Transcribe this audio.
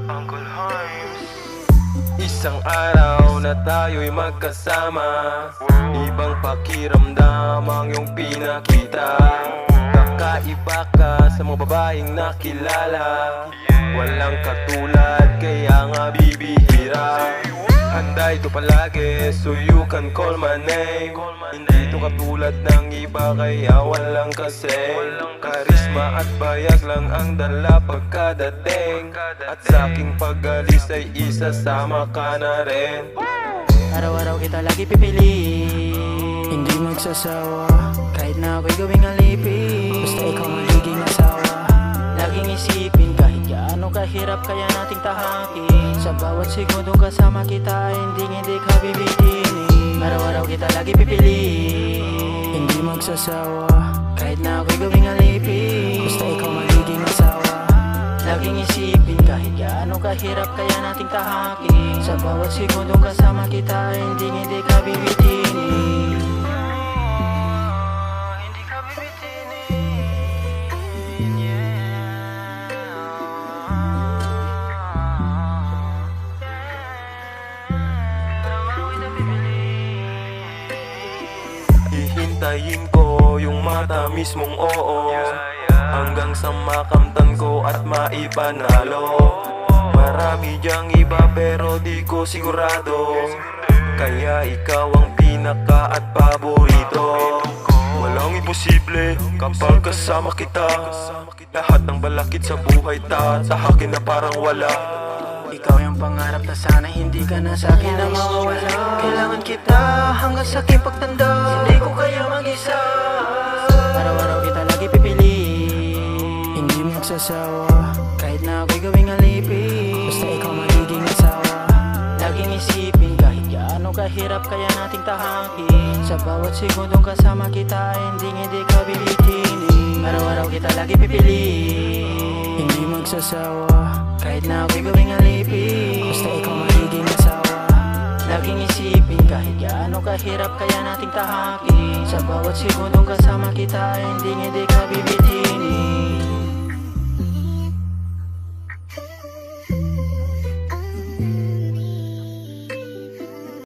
Uncle Himes. Isang araw na tayo'y magkasama, ibang pakiramdam ang iyong pinakita. Kakaiba ka sa mga babaeng nakilala, walang katulad kaya nga bibihira. Handa ito palagi, so you can call my name. Hindi ito katulad ng iba kaya walang kasing karisma at bayag lang ang dala pagkadating. At sa aking pag-alis ay isasama ka na rin. Araw-araw kita lagi pipiliin, hindi magsasawa, kahit na ako'y gawing alipin. Basta ikaw magiging asawa. Laging isipin kahit gaano kahirap kaya nating tahakin. Sa bawat segundong kasama kita hindi ka bibitinin. Araw-araw kita lagi pipiliin, hindi magsasawa, kahit na ako'y gawing alipin. Basta ikaw magiging asawa. Laging isipin kahit gaano kahirap kaya nating tahakin. Sa bawat segundong kasama kita hindi ka bibitinin. Hindi ka bibitinin. Hihintayin ko yung matamis mong oo, hanggang sa makamtan ko at maipanalo. Marami diyang iba pero di ko sigurado, kaya ikaw ang pinaka at paborito. Walang imposible kapag kasama kita, lahat ng balakid sa buhay tatahakin na parang wala. Ikaw yung pangarap na sana hindi ka na sa'kin na mawawala. Kailangan kita hanggang sa aking pagtanda, hindi ko kaya mag-isa. Araw-araw kita lagi pipiliin, hindi magsasawa, kahit na ako'y gawing alipin. Basta ikaw magiging asawa. Laging isipin kahit gaano kahirap kaya nating tahakin. Sa bawat segundong kasama kita hindi ka bibitinin. Araw-araw kita lagi pipiliin, hindi magsasawa, kahit na ako'y gawing alipin. Basta ikaw magiging asawa. Laging isipin kahit gaano kahirap kaya nating tahakin. Sa bawat segundong kasama kita hindi ka bibitinin.